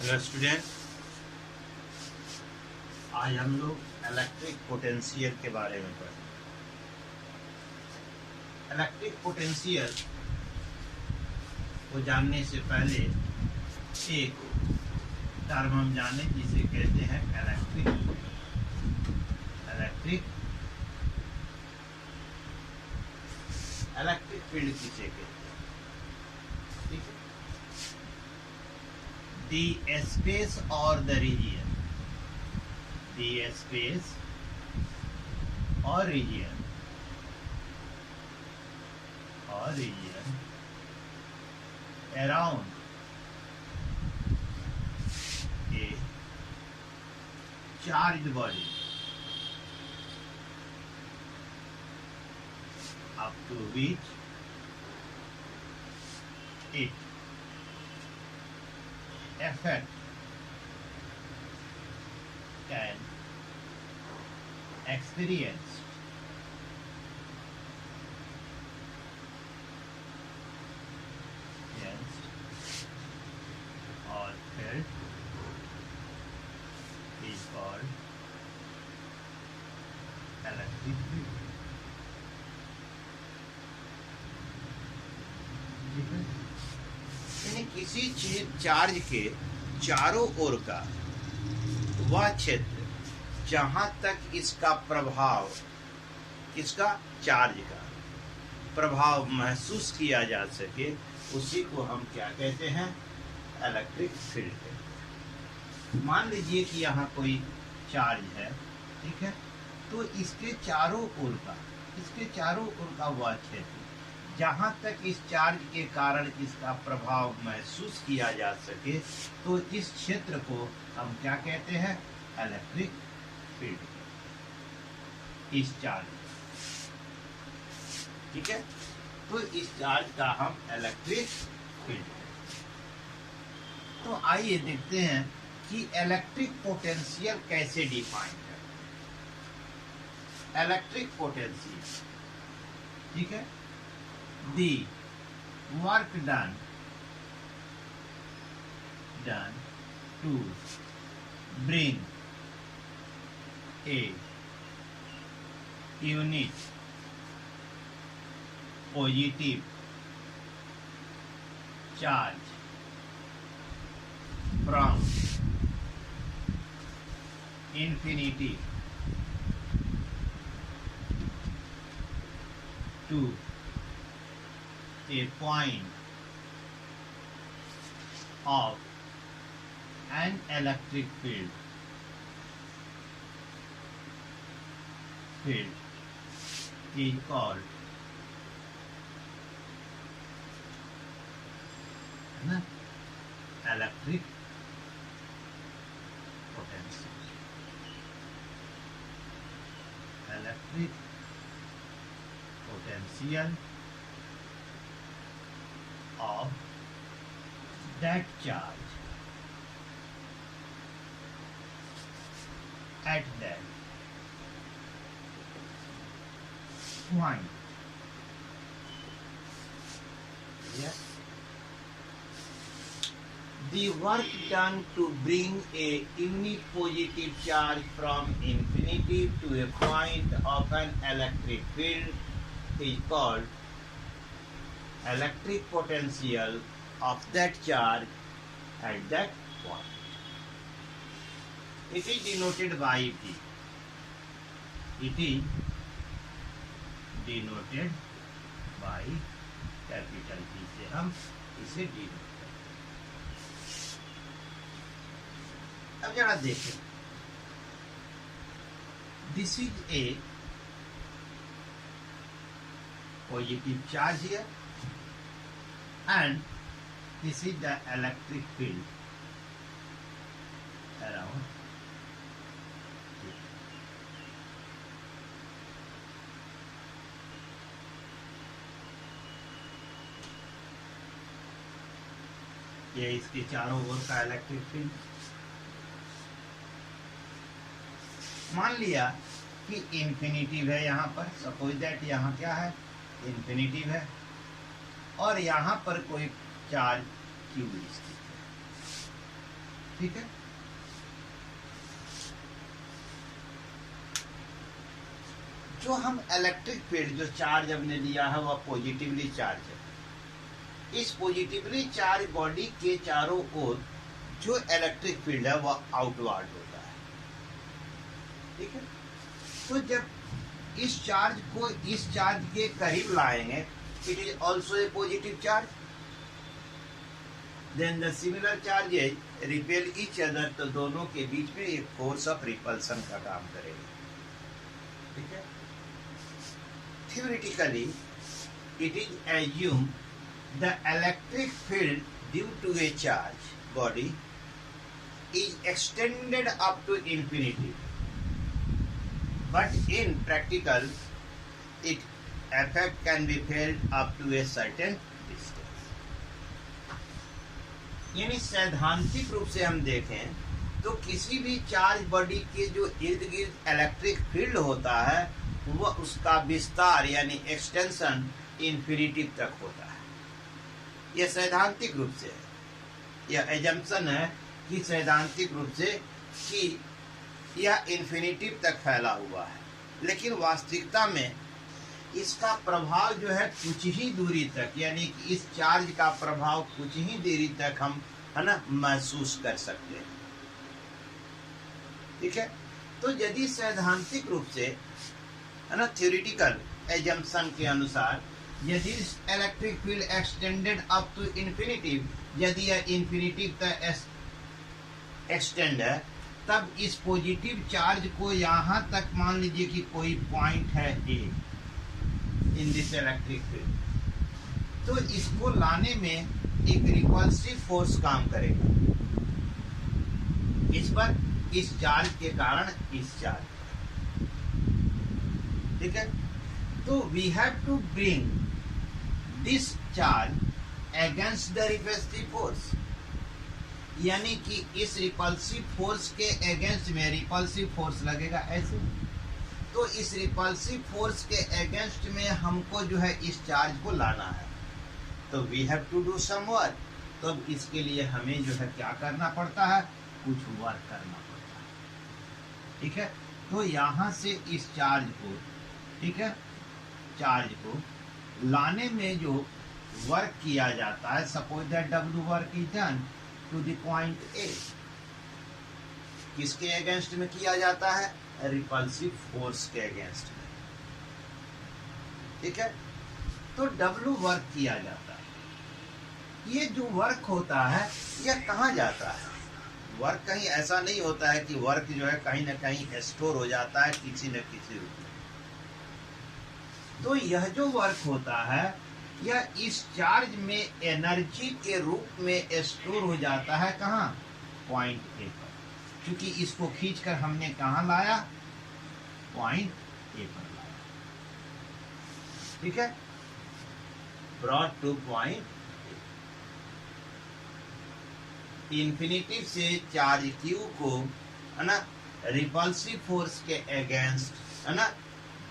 Hello student, आज हम लोग इलेक्ट्रिक पोटेंशियल के बारे में पढ़ेंगे। इलेक्ट्रिक पोटेंशियल को जानने से पहले एक टर्म हम जाने जिसे कहते हैं इलेक्ट्रिक फील्ड किसे कहते हैं। ठीक है, the space or the region around a charged body up to which it effect can experience or felt is called electric field. यानी किसी चीज चार्ज के चारों ओर का वह क्षेत्र जहां तक इसका प्रभाव, इसका चार्ज का प्रभाव महसूस किया जा सके, उसी को हम क्या कहते हैं, इलेक्ट्रिक फील्ड कहते हैं। मान लीजिए कि यहाँ कोई चार्ज है, ठीक है, तो इसके चारों ओर का वह क्षेत्र जहां तक इस चार्ज के कारण इसका प्रभाव महसूस किया जा सके, तो इस क्षेत्र को हम क्या कहते हैं, इलेक्ट्रिक फील्ड। इस चार्ज, ठीक है, तो इस चार्ज का हम इलेक्ट्रिक फील्ड। तो आइए देखते हैं कि इलेक्ट्रिक पोटेंशियल कैसे डिफाइन है। इलेक्ट्रिक पोटेंशियल, ठीक है, the work done to bring a unit positive charge from infinity to a point of an electric field is called electric potential. Electric potential of that charge at that point. Yes. The work done to bring a unit positive charge from infinity to a point of an electric field is called electric potential of that charge at that point. It is denoted by V. It is denoted by capital P से हम इसे denote करें। अब जरा देखें, this is a positive charge here and this is the electric field around here. ये इसके चारों ओर का इलेक्ट्रिक फील्ड। मान लिया कि इंफिनिटिव है यहाँ पर, सपोज दैट यहाँ क्या है, इंफिनिटिव है, और यहाँ पर कोई चार्ज Q स्थित है। ठीक है। जो हम इलेक्ट्रिक फील्ड जो चार्ज हमने लिया है वह पॉजिटिवली चार्ज है। इस पॉजिटिवली चार्ज बॉडी के चारों ओर जो इलेक्ट्रिक फील्ड है वह आउटवर्ड होता है, ठीक है। तो जब इस चार्ज को इस चार्ज के करीब लाएंगे, it is also a positive charge, then the similar charges repel each other, तो दोनों के बीच में एक फोर्स ऑफ रिपल्सन का काम करेगा, ठीक है। Theoretically, it is assumed the electric field due to a charge body is extended up to infinity, but in practical, its effect can be felt up to a certain distance. यानी सैद्धांतिक रूप से हम देखें तो किसी भी चार्ज बॉडी के जो इर्द गिर्द इलेक्ट्रिक फील्ड होता है वह उसका विस्तार यानी एक्सटेंशन इन्फिनिटी तक होता है। यह सैद्धांतिक रूप से है, यह एजम्पशन है कि सैद्धांतिक रूप से कि यह इन्फिनिटी तक फैला हुआ है, लेकिन वास्तविकता में इसका प्रभाव जो है कुछ ही दूरी तक, यानी कि इस चार्ज का प्रभाव कुछ ही दूरी तक हम है ना महसूस कर सकते हैं, ठीक है। तो यदि सैद्धांतिक रूप से है ना थ्योरेटिकल एजम्पशन के अनुसार यदि electric field extended up to infinity, यदि यह इन्फिनिटी तक एक्सटेंड है, तब इस पॉजिटिव चार्ज को यहाँ तक मान लीजिए कि कोई पॉइंट है ए इन दिस इलेक्ट्रिक फील्ड, तो इसको लाने में एक रिपल्सिव फोर्स काम करेगा इस पर, इस चार्ज के कारण इस चार्ज, ठीक है। तो we have to bring this charge against the repulsive force, यानी कि इस रिपल्सिव फोर्स के अगेंस्ट में रिपल्सिव फोर्स लगेगा ऐसे, तो इस रिपल्सिव फोर्स के अगेंस्ट में हमको जो है इस चार्ज को लाना है, तो we have to do some work. तो अब इसके लिए हमें जो है क्या करना पड़ता है, कुछ वर्क करना पड़ता है, ठीक है। तो यहाँ से इस चार्ज को, ठीक है, चार्ज को लाने में जो वर्क किया जाता है, suppose that W work is done to the point A, किसके अगेंस्ट में किया जाता है, रिपल्सिव फोर्स के अगेंस्ट में, ठीक है। तो डब्ल्यू वर्क किया जाता है, ये जो वर्क होता है यह कहाँ जाता है, वर्क कहीं ऐसा नहीं होता है कि वर्क जो है कहीं ना कहीं स्टोर हो जाता है किसी न किसी रूप में, तो यह जो वर्क होता है यह इस चार्ज में एनर्जी के रूप में स्टोर हो जाता है, कहाँ, पॉइंट ए पर, क्योंकि इसको खींचकर हमने कहाँ लाया, पॉइंट ए पर लाया, ठीक है, ब्रॉट टू पॉइंट इन्फिनिटी से चार्ज क्यू को है ना रिपल्सिव फोर्स के अगेंस्ट है ना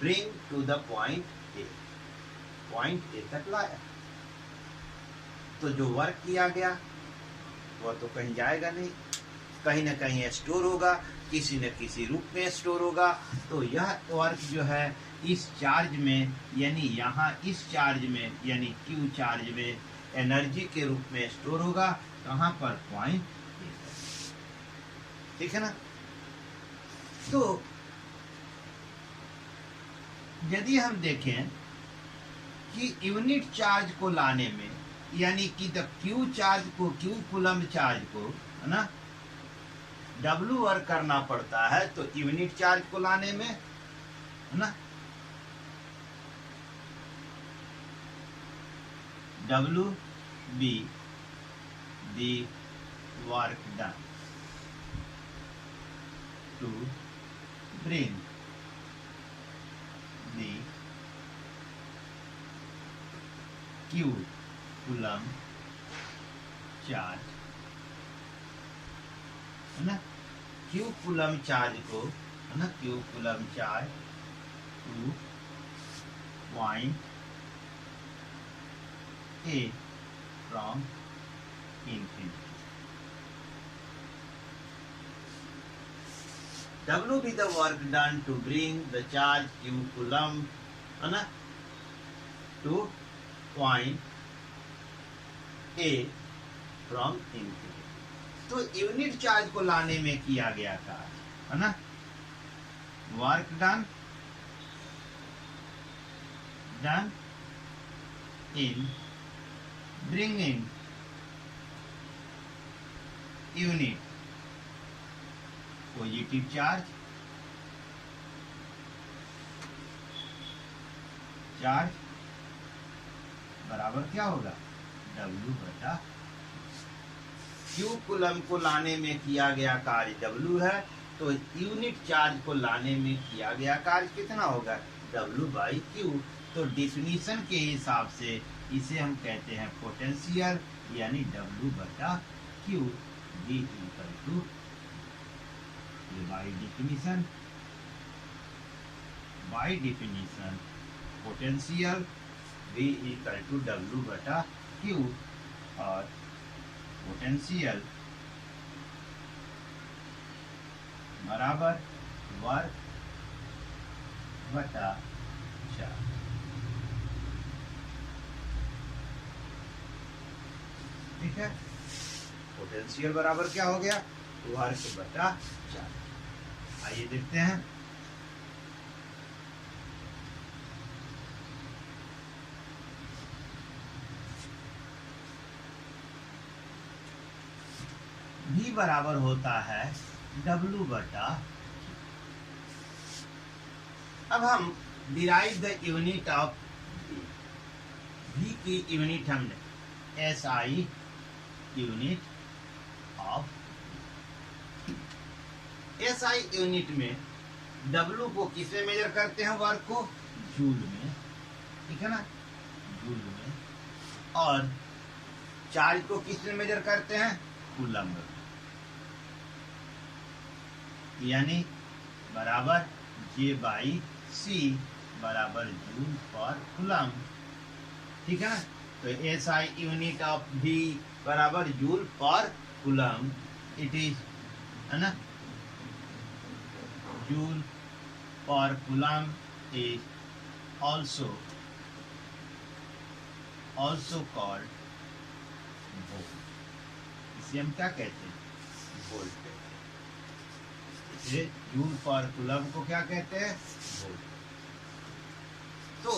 bring to the point A, point A तक लाया। तो जो वर्क किया गया वह तो कहीं जाएगा नहीं, कहीं ना कहीं स्टोर होगा, किसी न किसी रूप में स्टोर होगा। तो यह वर्क जो है इस चार्ज में, यानी यहाँ इस चार्ज में यानी क्यू चार्ज में एनर्जी के रूप में स्टोर होगा, कहाँ पर, पॉइंट ए, ठीक है ना। तो यदि हम देखें कि यूनिट चार्ज को लाने में, यानी कि द क्यू चार्ज को, क्यू कूलम चार्ज को है ना डब्ल्यू वर्क करना पड़ता है, तो यूनिट चार्ज को लाने में है ना W be the work done to bring the Q coulomb charge है ना, क्यू कूलम चार्ज को है ना, Q coulomb charge to point A from infinity, W be the work done to bring the charge q coulomb है ना to point A from infinity। तो unit charge को लाने में किया गया कार्य है ना, work done in bringing unit positive charge बराबर क्या होगा W बटा Q कूलम को लाने में किया गया कार्य W है, तो यूनिट चार्ज को लाने में किया गया कार्य कितना होगा W बाई Q। तो डिफिनीशन के हिसाब से इसे हम कहते हैं पोटेंशियल, यानी W बटा Q D equal to by definition potential V equal to W बटा Q, और पोटेंशियल बराबर वर्क बटा चार्ज। ठीक है, पोटेंशियल बराबर क्या हो गया वर्क बटा चार्ज। आइए देखते हैं। V बराबर होता है W बटा। अब हम derive the unit of V की यूनिट हमने SI unit of SI unit में W को किस में मेजर करते हैं, वर्क को जूल में, ठीक है ना, जूल में, और चार्ज को किस में मेजर करते हैं कूलम में, यानी बराबर J बाई C बराबर जूल पर कूलम। ठीक है ना, तो SI यूनिट ऑफ V बराबर जूल पर कूलम, इट इज है ना, जूल पर coulomb is also called volt। इसे हम क्या कहते हैं, वोल्ट कहते हैं। इसे जूल पर कूलम को क्या कहते हैं, वोल्ट। तो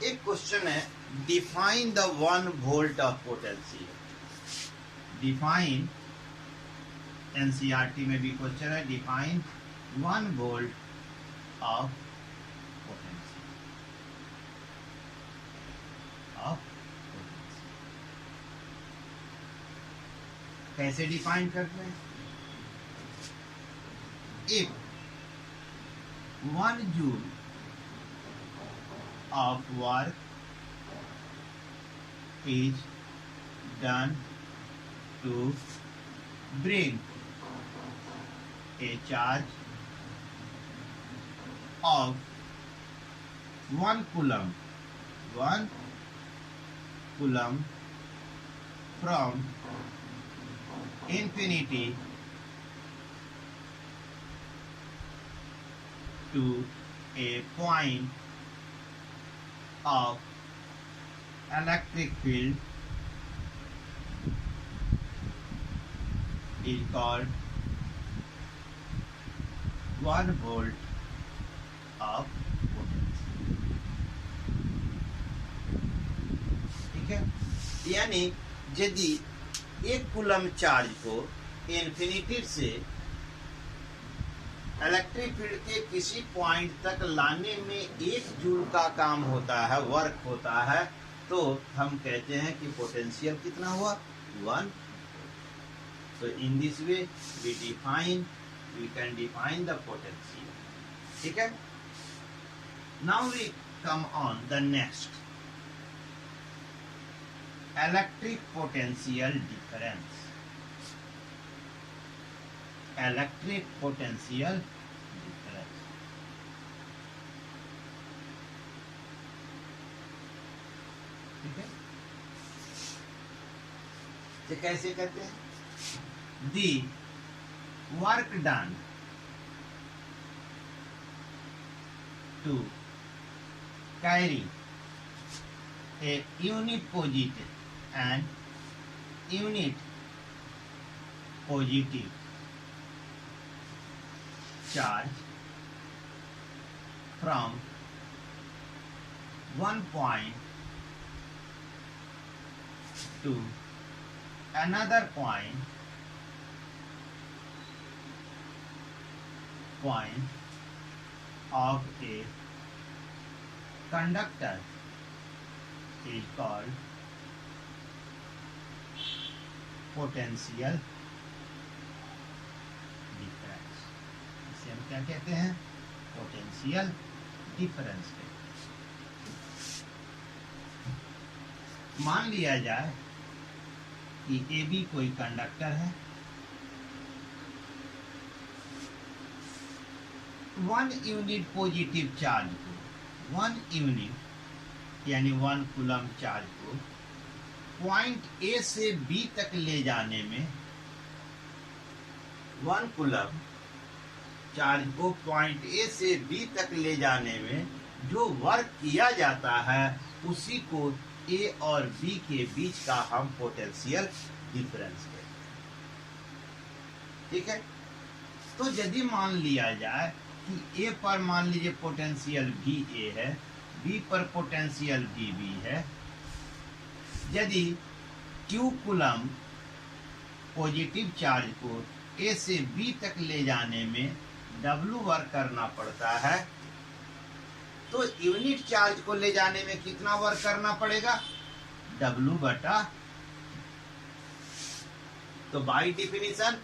एक क्वेश्चन है, define the 1 volt of potential. Define, NCERT में भी क्वेश्चन है, डिफाइन 1 वोल्ट ऑफ पोटेंशियल कैसे डिफाइन करते हैं। If 1 joule of work is done to bring a charge of 1 coulomb from infinity to a point of electric field is called 1 volt of potential। ठीक है, यानी यदि 1 coulomb charge को infinity से electric field के किसी पॉइंट तक लाने में 1 जूल का काम होता है, वर्क होता है, तो हम कहते हैं कि पोटेंशियल कितना हुआ 1। तो in this way we can define the potential. ठीक है, now we come on the next, electric potential difference. Electric potential difference. ठीक है, तो कैसे करते हैं, दी work done to carry a unit positive and unit positive charge from one point to another point of a conductor is called potential difference. इसे हम क्या कहते हैं? पोटेंशियल डिफरेंस कहते हैं। मान लिया जाए कि AB कोई कंडक्टर है, 1 यूनिट पॉजिटिव चार्ज को, 1 यूनिट यानी 1 कूलम चार्ज को पॉइंट A से B तक ले जाने में, 1 कूलम चार्ज को पॉइंट A से B तक ले जाने में जो वर्क किया जाता है उसी को A और B के बीच का हम पोटेंशियल डिफरेंस कहते हैं। ठीक है, तो यदि मान लिया जाए कि A पर मान लीजिए पोटेंशियल VA है, B पर पोटेंशियल VB है, यदि Q कूलम पॉजिटिव चार्ज को A से B तक ले जाने में W वर्क करना पड़ता है, तो यूनिट चार्ज को ले जाने में कितना वर्क करना पड़ेगा? W बटा, तो बाय डिफिनिशन,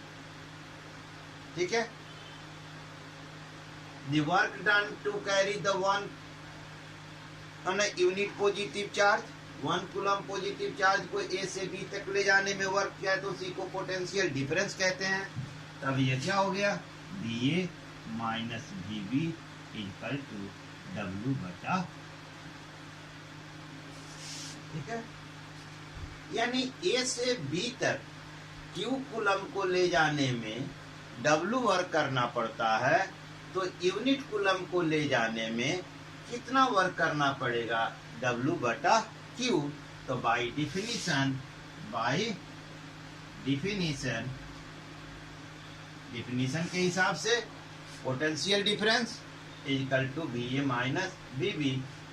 ठीक है, the work done to carry the one on a unit positive charge, 1 coulomb positive charge को A से B तक ले जाने में वर्क किया है तो उसी को पोटेंशियल डिफरेंस कहते हैं। तब ये क्या हो गया? BA minus VB equal to W बटा, ठीक है, यानी A से B तक Q कूलम को ले जाने में W वर्क करना पड़ता है, तो यूनिट कूलम को ले जाने में कितना वर्क करना पड़ेगा? W बटा Q। तो बाय डिफिनिशन के हिसाब से potential difference equal to VA minus VB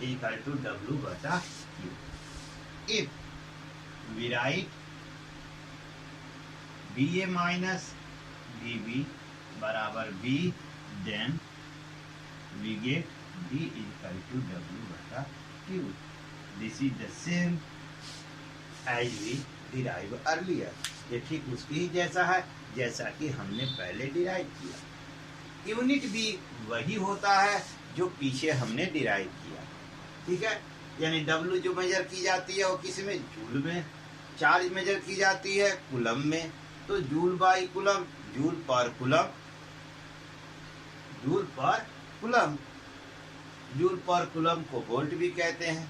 equal to W बटा Q। If we write VA minus VB बराबर B, then we get B equal to W बटा Q. This is the same as we derived earlier. ये ठीक उसकी ही जैसा है जैसा कि हमने पहले डिराइव किया। यूनिट भी वही होता है जो पीछे हमने डिराइव किया। ठीक है, यानी W जो मेजर की जाती है वो किस में? जूल में। चार्ज मेजर की जाती है कूलम में, तो जूल बाई कूलम, जूल पर कूलम, जूल पर कूलम, जूल पर कूलम को वोल्ट भी कहते हैं।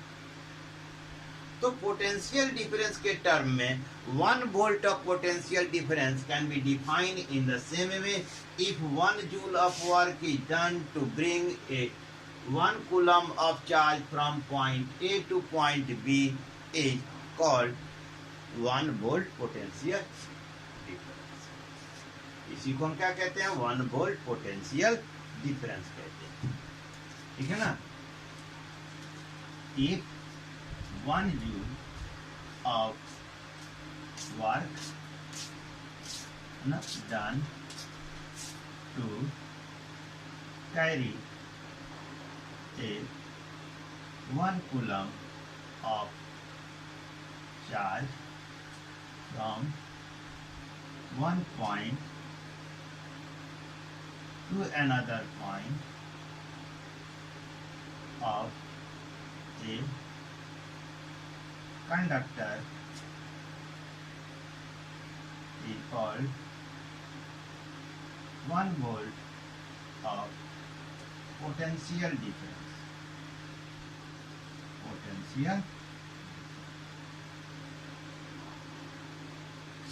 तो पोटेंशियल डिफरेंस के टर्म में 1 volt of potential difference can be defined in the same way if 1 joule of work is done to bring a 1 coulomb of charge from point A to point B is called 1 volt potential difference. इसी को हम क्या कहते हैं? 1 volt potential difference कहते हैं। ठीक है ना? If 1 joule of work done to carry a 1 coulomb of charge from one point to another point of a conductor is called 1 volt of potential difference. Potential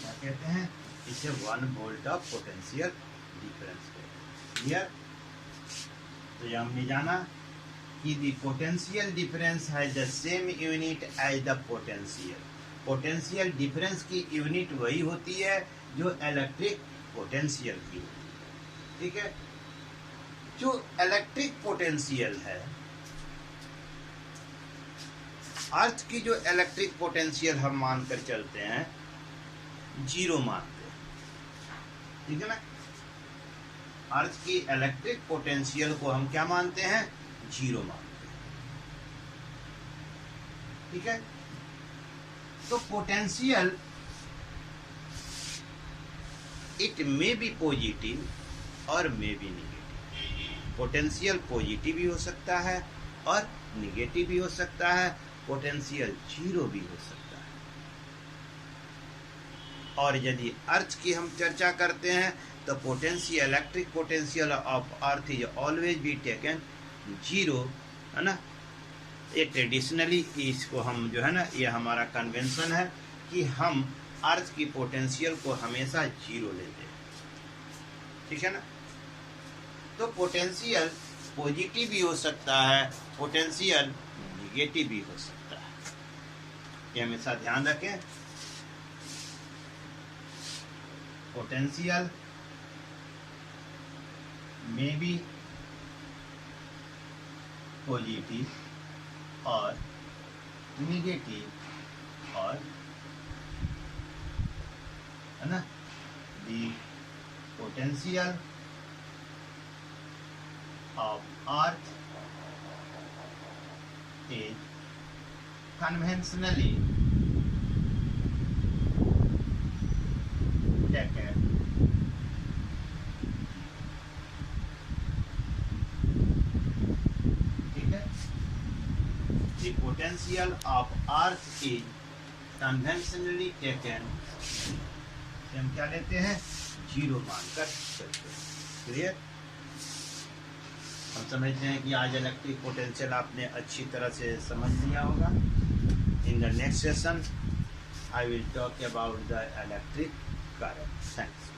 क्या कहते हैं? इसे 1 वोल्ट ऑफ पोटेंशियल डिफरेंस है। Clear? तो ये हमने जाना कि the potential difference has the same unit as the potential. Potential difference की यूनिट वही होती है जो इलेक्ट्रिक पोटेंशियल की होती है। ठीक है? जो इलेक्ट्रिक पोटेंशियल है, अर्थ की जो इलेक्ट्रिक पोटेंशियल हम मानकर चलते हैं, जीरो मानते हैं। ठीक है ना? अर्थ की इलेक्ट्रिक पोटेंशियल को हम क्या मानते हैं? जीरो मानते हैं। ठीक है? तो potential it may be positive और may be negative. Potential positive भी हो सकता है और निगेटिव भी हो सकता है, पोटेंशियल जीरो भी हो सकता है। और यदि अर्थ की हम चर्चा करते हैं तो potential, electric potential of earth is always be taken zero, है ना? ये ट्रेडिशनली इसको हम जो है ना, ये हमारा कन्वेंशन है कि हम अर्थ की पोटेंशियल को हमेशा जीरो लेते हैं। ठीक है ना? तो पोटेंशियल पॉजिटिव भी हो सकता है, पोटेंशियल निगेटिव भी हो सकता है। ये हमेशा ध्यान रखें। पोटेंशियल में बी पॉजिटिव और निगेटिव, और है ना, the potential of earth is conventionally taken ठीक है? The potential of earth is conventionally taken, हम क्या लेते हैं? जीरो मानकर चलते हैं। क्लियर? हम समझते हैं कि आज इलेक्ट्रिक पोटेंशियल आपने अच्छी तरह से समझ लिया होगा। In the next session I will talk about the electric current. Thanks.